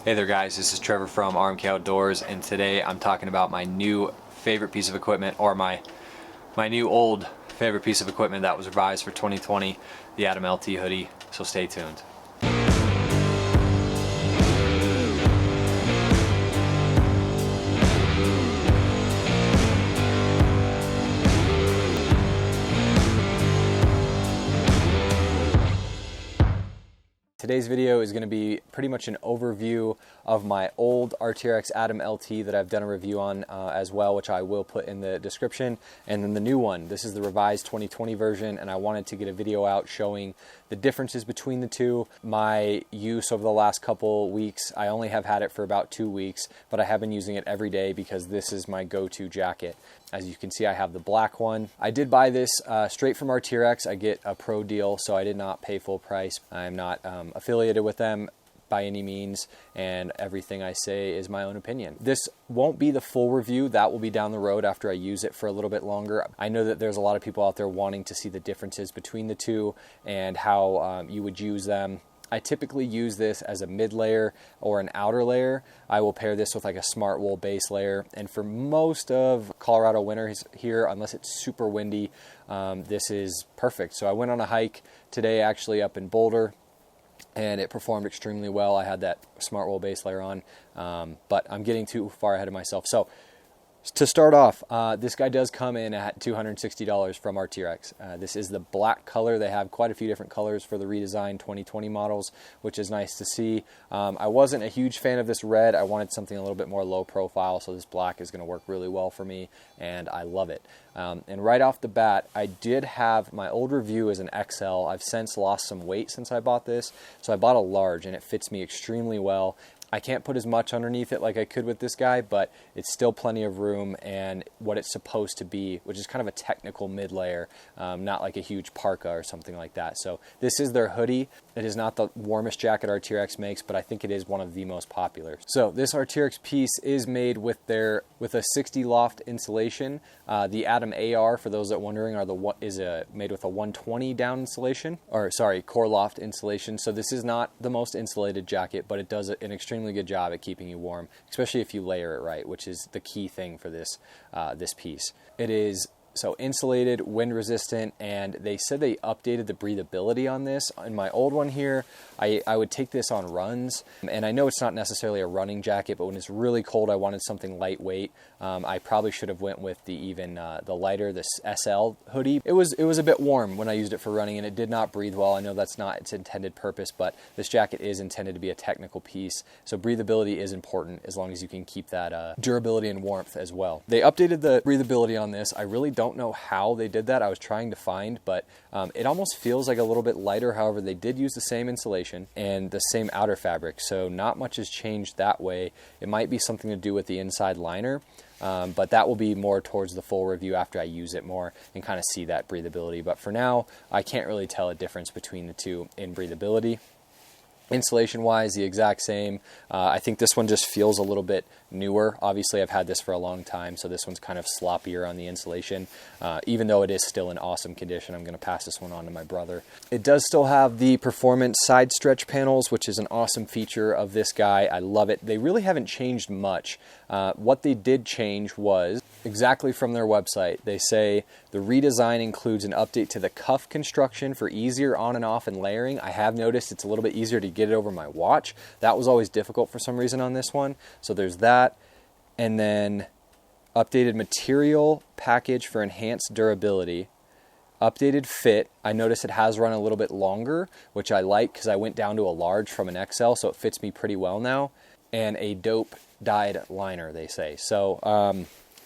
Hey there guys, this is Trevor from RMK Outdoors, and today I'm talking about my new favorite piece of equipment, or my new old favorite piece of equipment that was revised for 2020, the Atom LT Hoody, so stay tuned. Today's video is going to be pretty much an overview of my old Arc'teryx Atom LT that I've done a review on as well, which I will put in the description, and then the new one. This is the revised 2020 version, and I wanted to get a video out showing the differences between the two. My use over the last couple weeks, I only have had it for about 2 weeks, but I have been using it every day because this is my go-to jacket. As you can see, I have the black one. I did buy this straight from Arc'teryx. I get a pro deal, so I did not pay full price. I'm not affiliated with them by any means, and everything I say is my own opinion. This won't be the full review. That will be down the road after I use it for a little bit longer. I know that there's a lot of people out there wanting to see the differences between the two and how you would use them. I typically use this as a mid layer or an outer layer. I will pair this with like a smart wool base layer, and for most of Colorado winter here, unless it's super windy, this is perfect. So I went on a hike today actually up in Boulder, and it performed extremely well. I had that smart wool base layer on, but I'm getting too far ahead of myself. So to start off, this guy does come in at $260 from Arc'teryx. This is the black color. They have quite a few different colors for the redesigned 2020 models, which is nice to see. I wasn't a huge fan of this red. I wanted something a little bit more low profile, so this black is going to work really well for me, and I love it. And right off the bat, I did have my old review as an XL. I've since lost some weight since I bought this, so I bought a large, and it fits me extremely well. I can't put as much underneath it like I could with this guy, but it's still plenty of room and what it's supposed to be, which is kind of a technical mid layer, not like a huge parka or something like that. So this is their hoodie. It is not the warmest jacket Arc'teryx makes, but I think it is one of the most popular. So this Arc'teryx piece is made with a 60 loft insulation. The Atom AR, for those that are wondering, is made with a 120 down insulation, or sorry, core loft insulation. So this is not the most insulated jacket, but it does an extremely good job at keeping you warm, especially if you layer it right, which is the key thing for this piece. It is so insulated, wind resistant, and they said they updated the breathability on this. In my old one here, I would take this on runs, and I know it's not necessarily a running jacket, but when it's really cold, I wanted something lightweight. I probably should have went with the lighter, this SL hoodie. It was a bit warm when I used it for running, and it did not breathe well. I know that's not its intended purpose, but this jacket is intended to be a technical piece, so breathability is important as long as you can keep that durability and warmth as well. They updated the breathability on this. I really don't know how they did that. I was trying to find, but it almost feels like a little bit lighter. However, they did use the same insulation and the same outer fabric, so not much has changed that way. It might be something to do with the inside liner, but that will be more towards the full review after I use it more and kind of see that breathability. But for now, I can't really tell a difference between the two in breathability. Insulation wise, the exact same. I think this one just feels a little bit newer. Obviously, I've had this for a long time, so this one's kind of sloppier on the insulation. Even though it is still in awesome condition, I'm going to pass this one on to my brother. It does still have the performance side stretch panels, which is an awesome feature of this guy. I love it. They really haven't changed much. What they did change was exactly from their website. They say the redesign includes an update to the cuff construction for easier on and off and layering. I have noticed it's a little bit easier to get it over my watch. That was always difficult for some reason on this one. So there's that. And then updated material package for enhanced durability. Updated fit. I noticed it has run a little bit longer, which I like because I went down to a large from an XL, so it fits me pretty well now. And a dope dyed liner, they say. So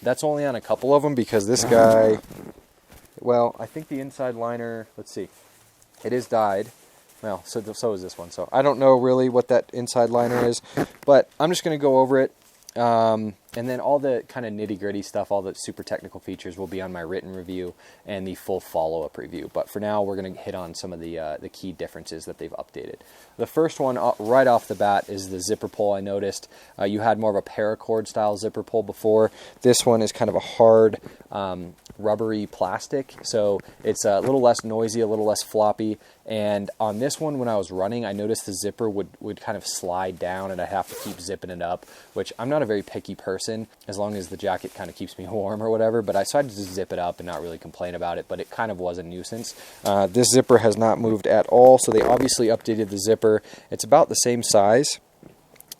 that's only on a couple of them because this guy, well, I think the inside liner, let's see, it is dyed. Well, so is this one. So I don't know really what that inside liner is, but I'm just going to go over it. And then all the kind of nitty-gritty stuff, all the super technical features will be on my written review and the full follow-up review. But for now, we're going to hit on some of the key differences that they've updated. The first one right off the bat is the zipper pull. I noticed you had more of a paracord style zipper pull before. This one is kind of a hard rubbery plastic, so it's a little less noisy, a little less floppy. And on this one, when I was running, I noticed the zipper would kind of slide down and I'd have to keep zipping it up, which I'm not a very picky person as long as the jacket kind of keeps me warm or whatever, but I decided to just zip it up and not really complain about it, but it kind of was a nuisance. This zipper has not moved at all, so they obviously updated the zipper. It's about the same size.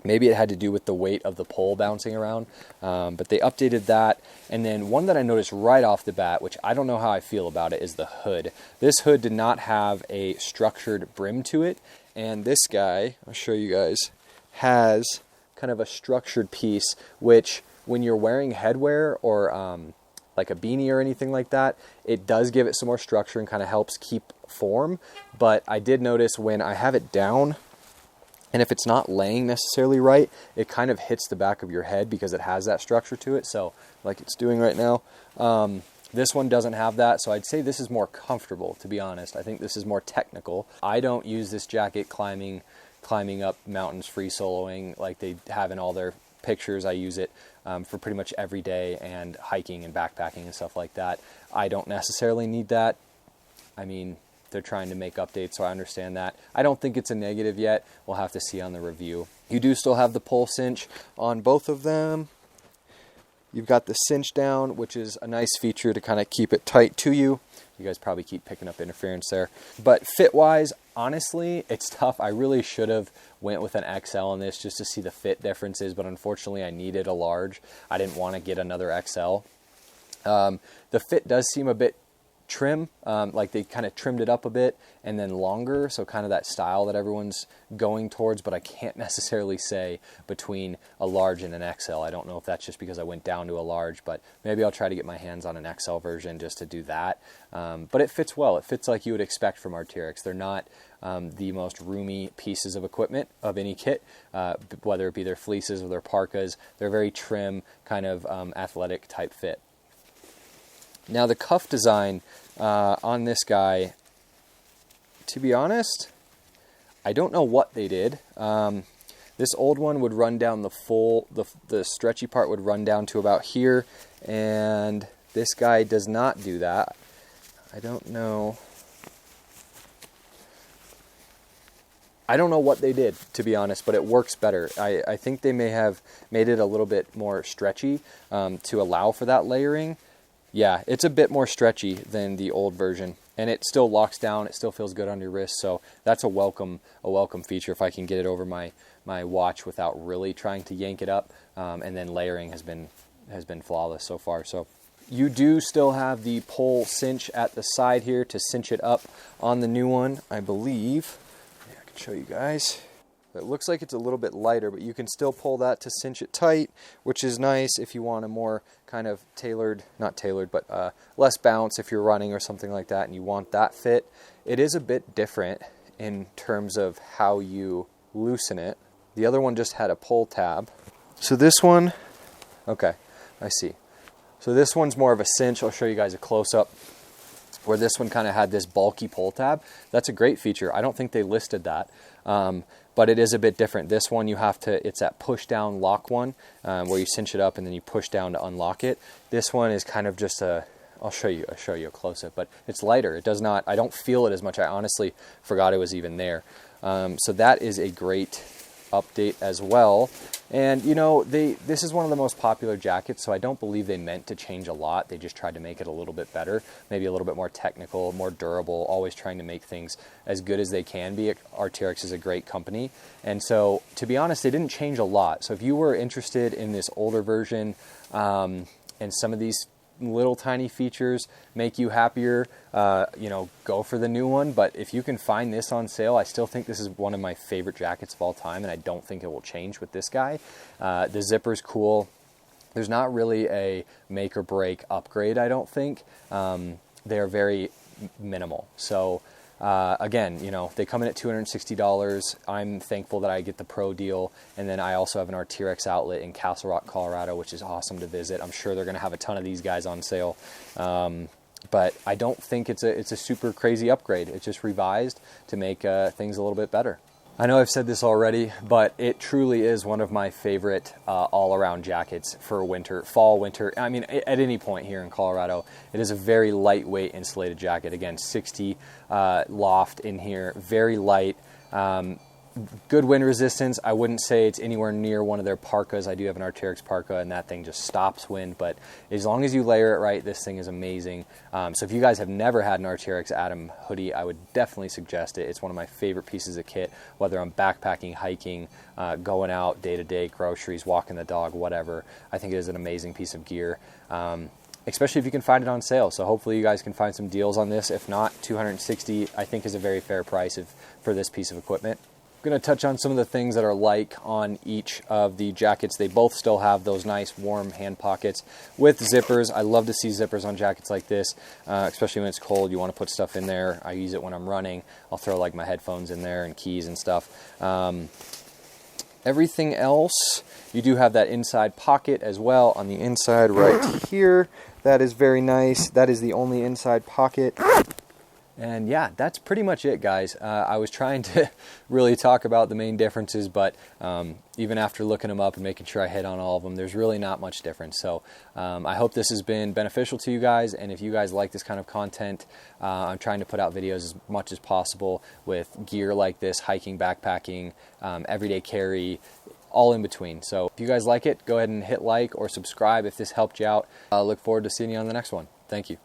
Maybe it had to do with the weight of the pole bouncing around, but they updated that. And then one that I noticed right off the bat, which I don't know how I feel about it, is the hood. This hood did not have a structured brim to it, and this guy, I'll show you guys, has kind of a structured piece, which when you're wearing headwear or like a beanie or anything like that, it does give it some more structure and kind of helps keep form. But I did notice when I have it down, and if it's not laying necessarily right, it kind of hits the back of your head because it has that structure to it. So like it's doing right now. This one doesn't have that, so I'd say this is more comfortable, to be honest. I think this is more technical. I don't use this jacket climbing up mountains, free soloing like they have in all their pictures. I use it for pretty much every day and hiking and backpacking and stuff like that. I don't necessarily need that. I mean, they're trying to make updates, so I understand that. I don't think it's a negative yet. We'll have to see on the review. You do still have the pull cinch on both of them. You've got the cinch down, which is a nice feature to kind of keep it tight to you. You guys probably keep picking up interference there. But fit-wise, honestly, it's tough. I really should have went with an XL on this just to see the fit differences, but unfortunately I needed a large. I didn't want to get another XL. The fit does seem a bit trim, like they kind of trimmed it up a bit and then longer, so kind of that style that everyone's going towards, but I can't necessarily say between a large and an XL. I don't know if that's just because I went down to a large, but maybe I'll try to get my hands on an XL version just to do that. But it fits well. It fits like you would expect from Arc'teryx. They're not the most roomy pieces of equipment of any kit, whether it be their fleeces or their parkas. They're very trim, kind of athletic type fit. Now the cuff design on this guy, to be honest, I don't know what they did. This old one would run down the stretchy part would run down to about here, and this guy does not do that. I don't know. I don't know what they did, to be honest, but it works better. I think they may have made it a little bit more stretchy to allow for that layering. Yeah, it's a bit more stretchy than the old version, and it still locks down. It still feels good on your wrist, so that's a welcome feature if I can get it over my watch without really trying to yank it up. And then layering has been flawless so far. So you do still have the pull cinch at the side here to cinch it up on the new one, I believe. Yeah, I can show you guys. It looks like it's a little bit lighter, but you can still pull that to cinch it tight, which is nice if you want a more kind of tailored, not tailored, but less bounce if you're running or something like that and you want that fit. It is a bit different in terms of how you loosen it. The other one just had a pull tab. So this one, okay, I see. So this one's more of a cinch. I'll show you guys a close-up where this one kind of had this bulky pull tab. That's a great feature. I don't think they listed that. But it is a bit different. This one you have to, it's that push down lock one where you cinch it up and then you push down to unlock it. This one is kind of just I'll show you a close up, but it's lighter. It does not, I don't feel it as much. I honestly forgot it was even there. So that is a great update as well. And you know, this is one of the most popular jackets, so I don't believe they meant to change a lot. They just tried to make it a little bit better, maybe a little bit more technical, more durable, always trying to make things as good as they can be. Arc'teryx is a great company, and so to be honest, they didn't change a lot. So if you were interested in this older version and some of these little tiny features make you happier, you know, go for the new one. But if you can find this on sale, I still think this is one of my favorite jackets of all time, and I don't think it will change with this guy. The zipper's cool. There's not really a make or break upgrade, I don't think. They're very minimal. So again, you know, they come in at $260. I'm thankful that I get the pro deal. And then I also have an Arc'teryx outlet in Castle Rock, Colorado, which is awesome to visit. I'm sure they're going to have a ton of these guys on sale. But I don't think it's a super crazy upgrade. It's just revised to make things a little bit better. I know I've said this already, but it truly is one of my favorite all-around jackets for winter, fall, winter. I mean, at any point here in Colorado, it is a very lightweight insulated jacket. Again, 60 loft in here, very light. Good wind resistance. I wouldn't say it's anywhere near one of their parkas. I do have an Arc'teryx parka, and that thing just stops wind, but as long as you layer it right, this thing is amazing. So if you guys have never had an Arc'teryx Atom hoodie, I would definitely suggest it. It's one of my favorite pieces of kit, whether I'm backpacking, hiking, going out day-to-day, groceries, walking the dog, whatever. I think it is an amazing piece of gear, especially if you can find it on sale. So hopefully you guys can find some deals on this. If not, $260 I think is a very fair price for this piece of equipment. I'm going to touch on some of the things that are like on each of the jackets. They both still have those nice warm hand pockets with zippers. I love to see zippers on jackets like this, especially when it's cold. You want to put stuff in there. I use it when I'm running. I'll throw like my headphones in there and keys and stuff. Everything else, you do have that inside pocket as well on the inside right here. That is very nice. That is the only inside pocket. And yeah, that's pretty much it, guys. I was trying to really talk about the main differences, but even after looking them up and making sure I hit on all of them, there's really not much difference. So I hope this has been beneficial to you guys, and if you guys like this kind of content, I'm trying to put out videos as much as possible with gear like this, hiking, backpacking, everyday carry, all in between. So if you guys like it, go ahead and hit like or subscribe if this helped you out. I look forward to seeing you on the next one. Thank you.